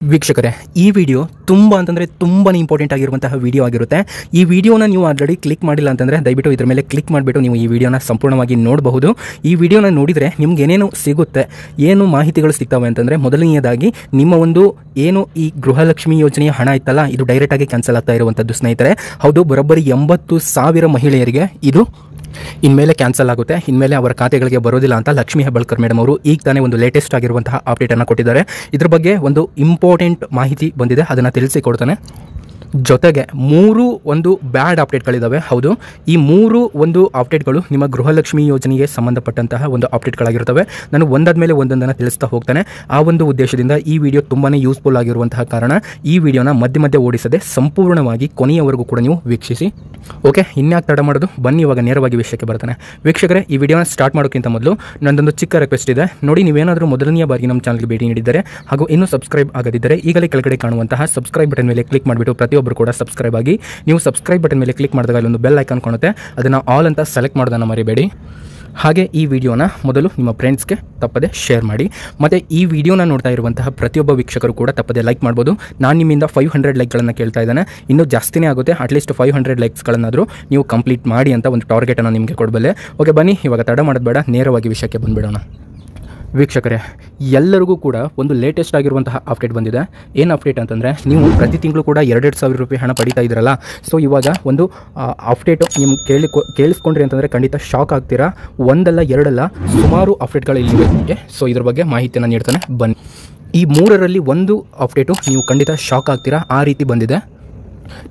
ವೀಕ್ಷಕರೇ, ಈ ವಿಡಿಯೋ ತುಂಬಾ ಇಂಪಾರ್ಟೆಂಟ್ ಆಗಿರುವಂತಹ ವಿಡಿಯೋ ಆಗಿರುತ್ತೆ. ಈ ವಿಡಿಯೋನ ನೀವು ಆಲ್ರೆಡಿ ಕ್ಲಿಕ್ ಮಾಡಿಲ್ಲ ಅಂತಂದ್ರೆ ದಯವಿಟ್ಟು ಇದರ ಮೇಲೆ ಕ್ಲಿಕ್ ಮಾಡಿಬಿಟ್ಟು ನೀವು ಈ ವಿಡಿಯೋನ ಸಂಪೂರ್ಣವಾಗಿ ನೋಡಬಹುದು. ಈ ವಿಡಿಯೋನ ನೋಡಿದರೆ ನಿಮ್ಗೆ ಏನೇನು ಸಿಗುತ್ತೆ, ಏನು ಮಾಹಿತಿಗಳು ಸಿಗ್ತವೆ ಅಂತಂದ್ರೆ, ಮೊದಲನೆಯದಾಗಿ ನಿಮ್ಮ ಒಂದು ಏನು ಈ ಗೃಹಲಕ್ಷ್ಮಿ ಯೋಜನೆಯ ಹಣ ಇತ್ತಲ್ಲ, ಇದು ಡೈರೆಕ್ಟ್ ಆಗಿ ಕ್ಯಾನ್ಸಲ್ ಆಗ್ತಾ ಇರುವಂತದ್ದು ಸ್ನೇಹಿತರೆ. ಹೌದು, ಬರೋಬ್ಬರಿ 80,000 ಮಹಿಳೆಯರಿಗೆ ಇದು ಇನ್ಮೇಲೆ ಕ್ಯಾನ್ಸಲ್ ಆಗುತ್ತೆ, ಇನ್ಮೇಲೆ ಅವರ ಖಾತೆಗಳಿಗೆ ಬರೋದಿಲ್ಲ ಅಂತ ಲಕ್ಷ್ಮೀ ಹೆಬ್ಬಾಳ್ಕರ್ ಮೇಡಮ್ ಅವರು ಈಗ ತಾನೇ ಒಂದು ಲೇಟೆಸ್ಟ್ ಆಗಿರುವಂತಹ ಅಪ್ಡೇಟ್ ಅನ್ನು ಕೊಟ್ಟಿದ್ದಾರೆ. ಇದ್ರ ಬಗ್ಗೆ ಒಂದು ಇಂಪಾರ್ಟೆಂಟ್ ಮಾಹಿತಿ ಬಂದಿದೆ, ಅದನ್ನು ತಿಳಿಸಿಕೊಡ್ತಾನೆ. ಜೊತೆಗೆ 3 ಬ್ಯಾಡ್ ಅಪ್ಡೇಟ್ಗಳಿದ್ದಾವೆ. ಹೌದು, ಈ 3 ಅಪ್ಡೇಟ್ಗಳು ನಿಮ್ಮ ಗೃಹಲಕ್ಷ್ಮಿ ಯೋಜನೆಗೆ ಸಂಬಂಧಪಟ್ಟಂತಹ ಒಂದು ಅಪ್ಡೇಟ್ಗಳಾಗಿರ್ತವೆ. ನಾನು ಒಂದಾದ್ಮೇಲೆ ಒಂದೊಂದನ್ನು ತಿಳಿಸ್ತಾ ಹೋಗ್ತಾನೆ. ಆ ಒಂದು ಉದ್ದೇಶದಿಂದ ಈ ವಿಡಿಯೋ ತುಂಬಾನೇ ಯೂಸ್ಫುಲ್ ಆಗಿರುವಂತಹ ಕಾರಣ ಈ ವಿಡಿಯೋನ ಮಧ್ಯೆ ಓಡಿಸದೆ ಸಂಪೂರ್ಣವಾಗಿ ಕೊನೆಯವರೆಗೂ ಕೂಡ ನೀವು ವೀಕ್ಷಿಸಿ. ಓಕೆ, ಇನ್ಯಾಕೆ ತಡ ಮಾಡೋದು, ಬನ್ನಿ ಇವಾಗ ನೇರವಾಗಿ ವಿಷಯಕ್ಕೆ ಬರ್ತಾನೆ. ವೀಕ್ಷಕರೇ, ಈ ವಿಡಿಯೋನ ಸ್ಟಾರ್ಟ್ ಮಾಡೋಕ್ಕಿಂತ ಮೊದಲು ನನ್ನದೊಂದು ಚಿಕ್ಕ ರಿಕ್ವೆಸ್ಟ್ ಇದೆ. ನೋಡಿ, ನೀವೇನಾದರೂ ಮೊದಲನೆಯ ಬಾರಿ ನಮ್ಮ ಚಾನಲ್ಗೆ ಭೇಟಿ ನೀಡಿದ್ದಾರೆ ಹಾಗೂ ಇನ್ನೂ ಸಬ್ಸ್ಕ್ರೈಬ್ ಆಗದಿದ್ದರೆ ಈಗಲೇ ಕೆಳಗಡೆ ಕಾಣುವಂತಹ ಸಬ್ಸ್ಕ್ರೈಬ್ ಬಟನ್ ಮೇಲೆ ಕ್ಲಿಕ್ ಮಾಡಿಬಿಟ್ಟು ಪ್ರತಿಯೊಬ್ಬರು ಕೂಡ ಸಬ್ಸ್ಕ್ರೈಬ್ ಆಗಿ. ನೀವು ಸಬ್ಸ್ಕ್ರೈಬ್ ಬಟನ್ ಮೇಲೆ ಕ್ಲಿಕ್ ಮಾಡಿದಾಗ ಅಲ್ಲೊಂದು ಬೆಲ್ ಐಕಾನ್ ಕಾಣುತ್ತೆ, ಅದನ್ನು ಆಲ್ ಅಂತ ಸೆಲೆಕ್ಟ್ ಮಾಡೋದನ್ನು ಮರಿಬೇಡಿ. ಹಾಗೆ ಈ ವಿಡಿಯೋನ ಮೊದಲು ನಿಮ್ಮ ಫ್ರೆಂಡ್ಸ್ಗೆ ತಪ್ಪದೆ ಶೇರ್ ಮಾಡಿ. ಮತ್ತು ಈ ವಿಡಿಯೋನ ನೋಡ್ತಾ ಇರುವಂತಹ ಪ್ರತಿಯೊಬ್ಬ ವೀಕ್ಷಕರು ಕೂಡ ತಪ್ಪದೆ ಲೈಕ್ ಮಾಡ್ಬೋದು. ನಾನು ನಿಮ್ಮಿಂದ 500 ಲೈಕ್ಗಳನ್ನು ಕೇಳ್ತಾ ಇದ್ದೇನೆ, ಇನ್ನೂ ಜಾಸ್ತಿನೇ ಆಗುತ್ತೆ. ಅಟ್ಲೀಸ್ಟ್ 500 ಲೈಕ್ಸ್ಗಳನ್ನಾದರೂ ನೀವು ಕಂಪ್ಲೀಟ್ ಮಾಡಿ ಅಂತ ಒಂದು ಟಾರ್ಗೆಟನ್ನು ನಿಮಗೆ ಕೊಡಬಲ್ಲೆ. ಓಕೆ, ಬನ್ನಿ ಇವಾಗ ತಡ ಮಾಡೋದು ಬೇಡ, ನೇರವಾಗಿ ವಿಷಯಕ್ಕೆ ಬಂದುಬಿಡೋಣ. ವೀಕ್ಷಕರೇ, ಎಲ್ಲರಿಗೂ ಕೂಡ ಒಂದು ಲೇಟೆಸ್ಟ್ ಆಗಿರುವಂತಹ ಅಪ್ಡೇಟ್ ಬಂದಿದೆ. ಏನು ಅಪ್ಡೇಟ್ ಅಂತಂದರೆ, ನೀವು ಪ್ರತಿ ತಿಂಗಳು ಕೂಡ 2,000 ರೂಪಾಯಿ ಹಣ ಪಡಿತಾ ಇದ್ದೀರಲ್ಲ. ಸೊ ಇವಾಗ ಒಂದು ಅಪ್ಡೇಟು ನಿಮ್ಗೆ ಕೇಳಿಸ್ಕೊಂಡ್ರಿ ಅಂತಂದರೆ ಖಂಡಿತ ಶಾಕ್ ಆಗ್ತೀರಾ. ಒಂದಲ್ಲ ಎರಡಲ್ಲ, ಸುಮಾರು ಅಪ್ಡೇಟ್ಗಳಿವೆ. ಸೊ ಇದ್ರ ಬಗ್ಗೆ ಮಾಹಿತಿಯನ್ನು ನೀಡ್ತಾನೆ, ಬನ್ನಿ. ಈ 3ರಲ್ಲಿ ಒಂದು ಅಪ್ಡೇಟು ನೀವು ಖಂಡಿತ ಶಾಕ್ ಆಗ್ತೀರಾ, ಆ ರೀತಿ ಬಂದಿದೆ.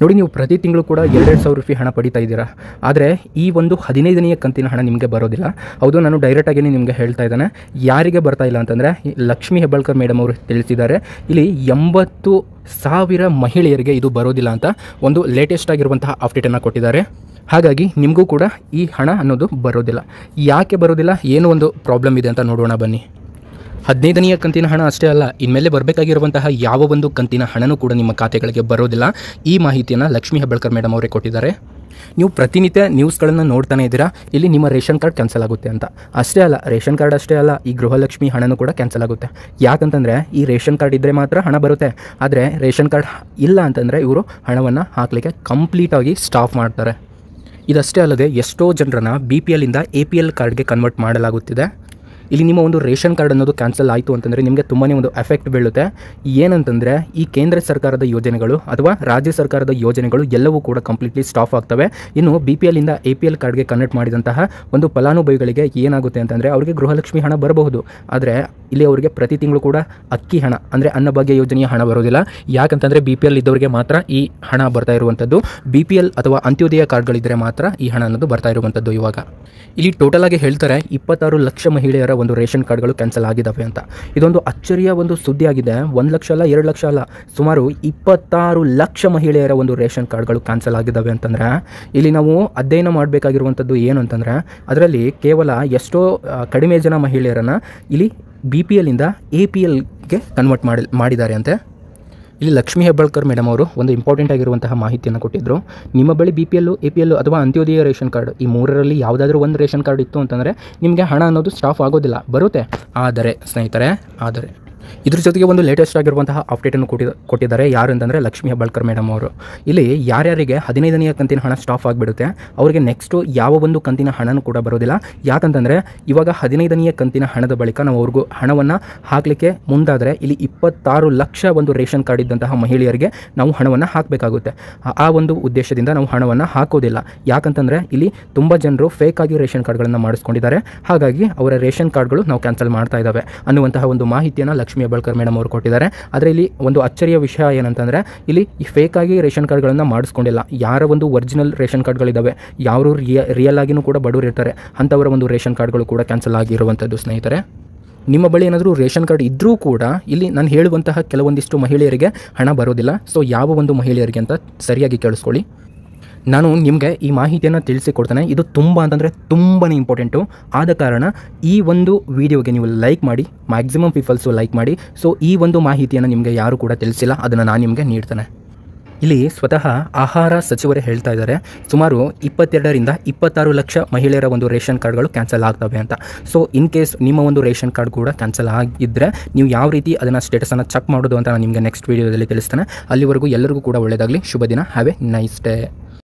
ನೋಡಿ, ನೀವು ಪ್ರತಿ ತಿಂಗಳು ಕೂಡ 2,000 ರೂಪಾಯಿ ಹಣ ಪಡಿತಾ ಇದ್ದೀರಾ, ಆದರೆ ಈ ಒಂದು 15ನೇ ಕಂತಿನ ಹಣ ನಿಮಗೆ ಬರೋದಿಲ್ಲ. ಹೌದು, ನಾನು ಡೈರೆಕ್ಟಾಗಿ ನಿಮಗೆ ಹೇಳ್ತಾ ಇದ್ದೇನೆ. ಯಾರಿಗೆ ಬರ್ತಾ ಇಲ್ಲ ಅಂತಂದರೆ, ಲಕ್ಷ್ಮೀ ಹೆಬ್ಬಾಳ್ಕರ್ ಮೇಡಮ್ ಅವರು ತಿಳಿಸಿದ್ದಾರೆ. ಇಲ್ಲಿ 80,000 ಮಹಿಳೆಯರಿಗೆ ಇದು ಬರೋದಿಲ್ಲ ಅಂತ ಒಂದು ಲೇಟೆಸ್ಟ್ ಆಗಿರುವಂತಹ ಅಪ್ಡೇಟನ್ನು ಕೊಟ್ಟಿದ್ದಾರೆ. ಹಾಗಾಗಿ ನಿಮಗೂ ಕೂಡ ಈ ಹಣ ಅನ್ನೋದು ಬರೋದಿಲ್ಲ. ಯಾಕೆ ಬರೋದಿಲ್ಲ, ಏನು ಒಂದು ಪ್ರಾಬ್ಲಮ್ ಇದೆ ಅಂತ ನೋಡೋಣ ಬನ್ನಿ. 15ನೇ ಕಂತಿನ ಹಣ ಅಷ್ಟೇ ಅಲ್ಲ, ಇನ್ಮೇಲೆ ಬರಬೇಕಾಗಿರುವಂತಹ ಯಾವ ಒಂದು ಕಂತಿನ ಹಣನೂ ಕೂಡ ನಿಮ್ಮ ಖಾತೆಗಳಿಗೆ ಬರೋದಿಲ್ಲ. ಈ ಮಾಹಿತಿಯನ್ನು ಲಕ್ಷ್ಮೀ ಹೆಬ್ಬಾಳ್ಕರ್ ಮೇಡಮ್ ಅವರೇ ಕೊಟ್ಟಿದ್ದಾರೆ. ನೀವು ಪ್ರತಿನಿತ್ಯ ನ್ಯೂಸ್ಗಳನ್ನು ನೋಡ್ತಾನೆ ಇದ್ದೀರಾ, ಇಲ್ಲಿ ನಿಮ್ಮ ರೇಷನ್ ಕಾರ್ಡ್ ಕ್ಯಾನ್ಸಲ್ ಆಗುತ್ತೆ ಅಂತ. ಅಷ್ಟೇ ಅಲ್ಲ, ರೇಷನ್ ಕಾರ್ಡ್ ಅಷ್ಟೇ ಅಲ್ಲ, ಈ ಗೃಹಲಕ್ಷ್ಮಿ ಹಣನೂ ಕೂಡ ಕ್ಯಾನ್ಸಲ್ ಆಗುತ್ತೆ. ಯಾಕಂತಂದರೆ, ಈ ರೇಷನ್ ಕಾರ್ಡ್ ಇದ್ದರೆ ಮಾತ್ರ ಹಣ ಬರುತ್ತೆ. ಆದರೆ ರೇಷನ್ ಕಾರ್ಡ್ ಇಲ್ಲ ಅಂತಂದರೆ ಇವರು ಹಣವನ್ನು ಹಾಕಲಿಕ್ಕೆ ಕಂಪ್ಲೀಟಾಗಿ ಸ್ಟಾಪ್ ಮಾಡ್ತಾರೆ. ಇದಷ್ಟೇ ಅಲ್ಲದೆ ಎಷ್ಟೋ ಜನರನ್ನು BPL ಇಂದ APL ಕಾರ್ಡ್ಗೆ ಕನ್ವರ್ಟ್ ಮಾಡಲಾಗುತ್ತಿದೆ. ಇಲ್ಲಿ ನಿಮ್ಮ ಒಂದು ರೇಷನ್ ಕಾರ್ಡ್ ಅನ್ನೋದು ಕ್ಯಾನ್ಸಲ್ ಆಯಿತು ಅಂತಂದರೆ ನಿಮಗೆ ತುಂಬಾ ಒಂದು ಎಫೆಕ್ಟ್ ಬೀಳುತ್ತೆ. ಏನಂತಂದರೆ, ಈ ಕೇಂದ್ರ ಸರ್ಕಾರದ ಯೋಜನೆಗಳು ಅಥವಾ ರಾಜ್ಯ ಸರ್ಕಾರದ ಯೋಜನೆಗಳು ಎಲ್ಲವೂ ಕೂಡ ಕಂಪ್ಲೀಟ್ಲಿ ಸ್ಟಾಪ್ ಆಗ್ತವೆ. ಇನ್ನು BPL ಇಂದ APL ಕಾರ್ಡ್ಗೆ ಕನ್ವರ್ಟ್ ಮಾಡಿದಂತಹ ಒಂದು ಫಲಾನುಭವಿಗಳಿಗೆ ಏನಾಗುತ್ತೆ ಅಂತಂದರೆ, ಅವರಿಗೆ ಗೃಹಲಕ್ಷ್ಮಿ ಹಣ ಬರಬಹುದು, ಆದರೆ ಇಲ್ಲಿ ಅವರಿಗೆ ಪ್ರತಿ ತಿಂಗಳು ಕೂಡ ಅಕ್ಕಿ ಹಣ ಅಂದರೆ ಅನ್ನಭಾಗ್ಯ ಯೋಜನೆಯ ಹಣ ಬರೋದಿಲ್ಲ. ಯಾಕಂತಂದರೆ BPL ಇದ್ದವರಿಗೆ ಮಾತ್ರ ಈ ಹಣ ಬರ್ತಾ ಇರುವಂಥದ್ದು. BPL ಅಥವಾ ಅಂತ್ಯೋದಯ ಕಾರ್ಡ್ಗಳಿದ್ದರೆ ಮಾತ್ರ ಈ ಹಣ ಅನ್ನೋದು ಬರ್ತಾ ಇರುವಂಥದ್ದು. ಇವಾಗ ಇಲ್ಲಿ ಟೋಟಲ್ ಆಗಿ ಹೇಳ್ತಾರೆ 26 ಲಕ್ಷ ಮಹಿಳೆಯರ ಒಂದು ರೇಷನ್ ಕಾರ್ಡ್ಗಳು ಕ್ಯಾನ್ಸಲ್ ಆಗಿದ್ದಾವೆ ಅಂತ. ಇದೊಂದು ಅಚ್ಚರಿಯ ಒಂದು ಸುದ್ದಿ ಆಗಿದೆ. 1 ಲಕ್ಷ ಅಲ್ಲ, 2 ಲಕ್ಷ ಅಲ್ಲ, ಸುಮಾರು 26 ಲಕ್ಷ ಮಹಿಳೆಯರ ಒಂದು ರೇಷನ್ ಕಾರ್ಡ್ಗಳು ಕ್ಯಾನ್ಸಲ್ ಆಗಿದ್ದಾವೆ ಅಂತಂದರೆ, ಇಲ್ಲಿ ನಾವು ಅಧ್ಯಯನ ಮಾಡಬೇಕಾಗಿರುವಂಥದ್ದು ಏನು ಅಂತಂದರೆ, ಅದರಲ್ಲಿ ಕೇವಲ ಎಷ್ಟೋ ಕಡಿಮೆ ಜನ ಮಹಿಳೆಯರನ್ನು ಇಲ್ಲಿ BPL ಇಂದ APLಗೆ ಕನ್ವರ್ಟ್ ಮಾಡಿದ್ದಾರೆ ಅಂತೆ. ಇಲ್ಲಿ ಲಕ್ಷ್ಮೀ ಹೆಬ್ಬಾಳ್ಕರ್ ಮೇಡಮ್ ಅವರು ಒಂದು ಇಂಪಾರ್ಟೆಂಟ್ ಆಗಿರುವಂತಹ ಮಾಹಿತಿಯನ್ನು ಕೊಟ್ಟಿದ್ದರು. ನಿಮ್ಮ ಬಳಿ BPL, APL ಅಥವಾ ಅಂತ್ಯೋದಯ ರೇಷನ್ ಕಾರ್ಡ್, ಈ 3ರಲ್ಲಿ ಯಾವುದಾದ್ರೂ ಒಂದು ರೇಷನ್ ಕಾರ್ಡ್ ಇತ್ತು ಅಂತಂದರೆ ನಿಮಗೆ ಹಣ ಅನ್ನೋದು ಸ್ಟಾಪ್ ಆಗೋದಿಲ್ಲ, ಬರುತ್ತೆ. ಆದರೆ ಸ್ನೇಹಿತರೆ, ಇದ್ರ ಜೊತೆಗೆ ಒಂದು ಲೇಟೆಸ್ಟ್ ಆಗಿರುವಂತಹ ಅಪ್ಡೇಟನ್ನು ಕೊಟ್ಟಿದ್ದಾರೆ. ಯಾರು ಅಂತಂದರೆ ಲಕ್ಷ್ಮೀ ಹೆಬ್ಬಾಳ್ಕರ್ ಮೇಡಮ್ ಅವರು. ಇಲ್ಲಿ ಯಾರ್ಯಾರಿಗೆ 15ನೇ ಕಂತಿನ ಹಣ ಸ್ಟಾಪ್ ಆಗಿಬಿಡುತ್ತೆ ಅವರಿಗೆ ನೆಕ್ಸ್ಟು ಯಾವ ಒಂದು ಕಂತಿನ ಹಣನೂ ಕೂಡ ಬರೋದಿಲ್ಲ. ಯಾಕಂತಂದರೆ ಇವಾಗ 15ನೇ ಕಂತಿನ ಹಣದ ಬಳಿಕ ನಾವು ಅವ್ರಿಗೂ ಹಣವನ್ನು ಹಾಕಲಿಕ್ಕೆ ಮುಂದಾದರೆ ಇಲ್ಲಿ 26 ಲಕ್ಷ ಒಂದು ರೇಷನ್ ಕಾರ್ಡ್ ಇದ್ದಂತಹ ಮಹಿಳೆಯರಿಗೆ ನಾವು ಹಣವನ್ನು ಹಾಕಬೇಕಾಗುತ್ತೆ. ಆ ಒಂದು ಉದ್ದೇಶದಿಂದ ನಾವು ಹಣವನ್ನು ಹಾಕೋದಿಲ್ಲ. ಯಾಕಂತಂದರೆ ಇಲ್ಲಿ ತುಂಬ ಜನರು ಫೇಕ್ ಆಗಿ ರೇಷನ್ ಕಾರ್ಡ್ಗಳನ್ನು ಮಾಡಿಸ್ಕೊಂಡಿದ್ದಾರೆ. ಹಾಗಾಗಿ ಅವರ ರೇಷನ್ ಕಾರ್ಡ್ಗಳು ನಾವು ಕ್ಯಾನ್ಸಲ್ ಮಾಡ್ತಾ ಇದ್ದಾವೆ ಅನ್ನುವಂತಹ ಒಂದು ಮಾಹಿತಿಯನ್ನು ಲಕ್ಷ್ಮೀ ಹೆಬ್ಬಾಳ್ಕರ್ ಮೇಡಮ್ ಅವರು ಕೊಟ್ಟಿದ್ದಾರೆ. ಆದರೆ ಇಲ್ಲಿ ಒಂದು ಅಚ್ಚರಿಯ ವಿಷಯ ಏನಂತಂದರೆ, ಇಲ್ಲಿ ಈ ಫೇಕ್ ಆಗಿ ರೇಷನ್ ಕಾರ್ಡ್ಗಳನ್ನು ಮಾಡಿಸ್ಕೊಂಡಿಲ್ಲ. ಯಾರ ಒಂದು ಒರಿಜಿನಲ್ ರೇಷನ್ ಕಾರ್ಡ್ಗಳಿದ್ದಾವೆ, ಯಾರು ರಿಯಲ್ ಆಗಿನೂ ಕೂಡ ಬಡವರು ಇರ್ತಾರೆ, ಅಂಥವರ ಒಂದು ರೇಷನ್ ಕಾರ್ಡ್ಗಳು ಕೂಡ ಕ್ಯಾನ್ಸಲ್ ಆಗಿರುವಂಥದ್ದು. ಸ್ನೇಹಿತರೆ, ನಿಮ್ಮ ಬಳಿ ಏನಾದರೂ ರೇಷನ್ ಕಾರ್ಡ್ ಇದ್ದರೂ ಕೂಡ ಇಲ್ಲಿ ನಾನು ಹೇಳುವಂತಹ ಕೆಲವೊಂದಿಷ್ಟು ಮಹಿಳೆಯರಿಗೆ ಹಣ ಬರೋದಿಲ್ಲ. ಸೊ ಯಾವ ಒಂದು ಮಹಿಳೆಯರಿಗೆ ಅಂತ ಸರಿಯಾಗಿ ಕೇಳಿಸ್ಕೊಳ್ಳಿ. ನಾನು ನಿಮಗೆ ಈ ಮಾಹಿತಿಯನ್ನು ತಿಳಿಸಿಕೊಡ್ತೇನೆ. ಇದು ತುಂಬಾ ಇಂಪಾರ್ಟೆಂಟು. ಆದ ಕಾರಣ ಈ ಒಂದು ವಿಡಿಯೋಗೆ ನೀವು ಲೈಕ್ ಮಾಡಿ, ಮ್ಯಾಕ್ಸಿಮಮ್ ಪೀಪಲ್ಸು ಲೈಕ್ ಮಾಡಿ. ಸೊ ಈ ಒಂದು ಮಾಹಿತಿಯನ್ನು ನಿಮಗೆ ಯಾರು ಕೂಡ ತಿಳಿಸಿಲ್ಲ, ಅದನ್ನು ನಾನು ನಿಮಗೆ ನೀಡ್ತೇನೆ. ಇಲ್ಲಿ ಸ್ವತಃ ಆಹಾರ ಸಚಿವರೇ ಹೇಳ್ತಾ ಇದ್ದಾರೆ, ಸುಮಾರು 22ರಿಂದ 26 ಲಕ್ಷ ಮಹಿಳೆಯರ ಒಂದು ರೇಷನ್ ಕಾರ್ಡ್ಗಳು ಕ್ಯಾನ್ಸಲ್ ಆಗ್ತವೆ ಅಂತ. ಸೊ ಇನ್ ಕೇಸ್ ನಿಮ್ಮ ಒಂದು ರೇಷನ್ ಕಾರ್ಡ್ ಕೂಡ ಕ್ಯಾನ್ಸಲ್ ಆಗಿದ್ದರೆ ನೀವು ಯಾವ ರೀತಿ ಅದನ್ನು ಸ್ಟೇಟಸನ್ನು ಚೆಕ್ ಮಾಡೋದು ಅಂತ ನಾನು ನಿಮಗೆ ನೆಕ್ಸ್ಟ್ ವೀಡಿಯೋದಲ್ಲಿ ತಿಳಿಸ್ತೇನೆ. ಅಲ್ಲಿವರೆಗೂ ಎಲ್ಲರಿಗೂ ಕೂಡ ಒಳ್ಳೆಯದಾಗಲಿ. ಶುಭ ದಿನ. Have A nice day.